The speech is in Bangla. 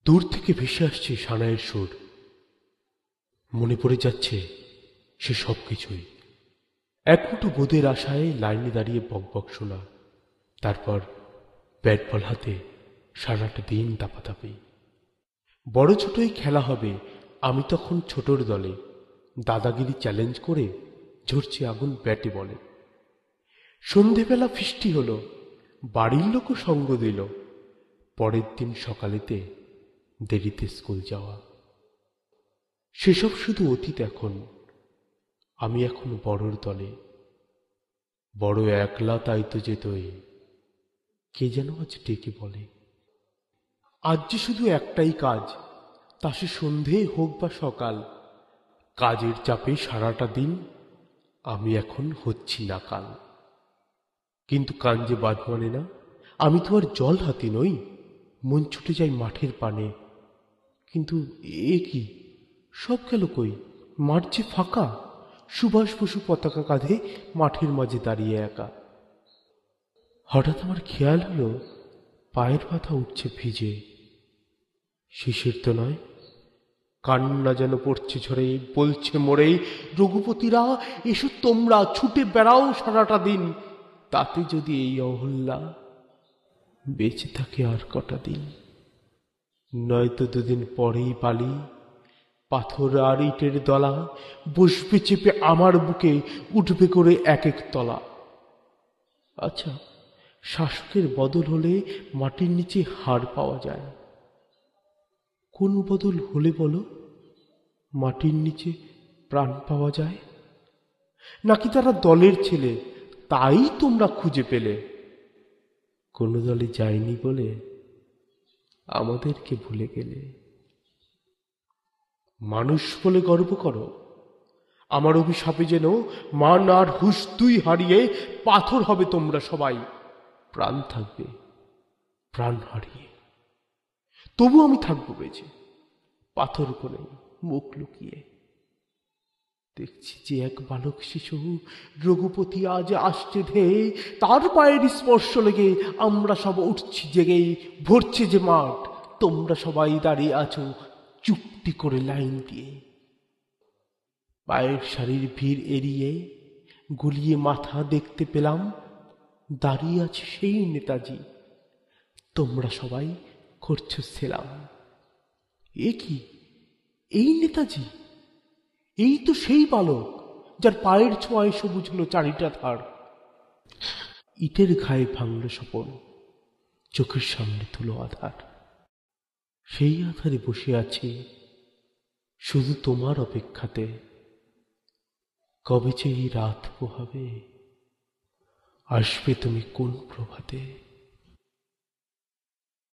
দূর থেকে ভেসে আসছে সানাইয়ের সুর। মনে পড়ে যাচ্ছে সে সব কিছুই। এক মুঠো বোধের আশায় লাইনে দাঁড়িয়ে বকবক শোনা, তারপর ব্যাট বল হাতে সারাটা দিন দাপাদাপি। বড় ছোটই খেলা হবে, আমি তখন ছোটর দলে। দাদাগিরি চ্যালেঞ্জ করে ঝরছে আগুন ব্যাটে বলে। সন্ধেবেলা ফিস্টি হলো, বাড়ির লোকও সঙ্গ দিল। পরের দিন সকালেতে দেরিতে স্কুল যাওয়া, সেসব শুধু অতীত। এখন আমি এখন বড়র দলে, বড় একলা, তাই তো যেতই। কে যেন আজ ডেকে বলে, আজ যে শুধু একটাই কাজ, তা সে সন্ধে হোক বা সকাল। কাজের চাপে সারাটা দিন আমি এখন হচ্ছি নাকাল। কিন্তু কান যে বাদ মানে না, আমি তো আর জল হাতি নই। মন ছুটে যায় মাঠের পানে, কিন্তু এ কি সব গেল কই? মাঠ যে ফাঁকা, সুভাষ বসু পতাকা কাঁধে মাঠের মাঝে দাঁড়িয়ে একা। হঠাৎ আমার খেয়াল হলো পায়ের পাতা উঠছে ভিজে। শিশির তো নয়, কান্না যেন পড়ছে ঝরে, বলছে মোড়ে, রঘুপতিরা এসো তোমরা, ছুটে বেড়াও সারাটা দিন। তাতে যদি এই অহল্যা বেঁচে থাকে আর কটা দিন, নয়তো দুদিন পরেই পালি। পাথর আর ইটের দলা বসবে চেপে আমার বুকে, উঠবে করে এক এক তলা। আচ্ছা, শাসকের বদল হলে মাটির নিচে হাড় পাওয়া যায়, কোন বদল হলে বলো মাটির নিচে প্রাণ পাওয়া যায়? নাকি তারা দলের ছেলে, তাই তোমরা খুঁজে পেলে? কোনো দলে যায়নি বলে আমাদেরকে ভুলে গেলে। মানুষ বলে গর্ব করো, আমার অভিশাপে যেন মান আর হুঁশ দুই হারিয়ে পাথর হবে তোমরা সবাই। প্রাণ থাকবে প্রাণ হারিয়ে, তবু আমি থাকবো বেঁচে, পাথর কোণে মুখ লুকিয়ে। দেখছি যে এক বালক শিশু রঘুপতি আজ আসছে ধেয়ে, তার পায়ের স্পর্শ লেগে আমরা সব উঠছি জেগে। ভরছে যে মাঠ, তোমরা সবাই দাঁড়িয়ে আছো চুপটি করে লাইন দিয়ে। পায়ের সারির ভিড় এড়িয়ে গুলিয়ে মাথা দেখতে পেলাম, দাঁড়িয়ে আছে সেই নেতাজি। তোমরা সবাই করছো সেলাম। এ কি, এই নেতাজি? এই তো সেই বালক যার পায়ের ছোঁয়ায় সবুজ হলো চারিটা ধার। ইটের ঘায়ে ভাঙল স্বপন, চোখের সামনে তুলো আধার। সেই আধারে বসে আছে শুধু তোমার অপেক্ষাতে। কবে যে এই রাত পোহাবে, আসবে তুমি কোন প্রভাতে?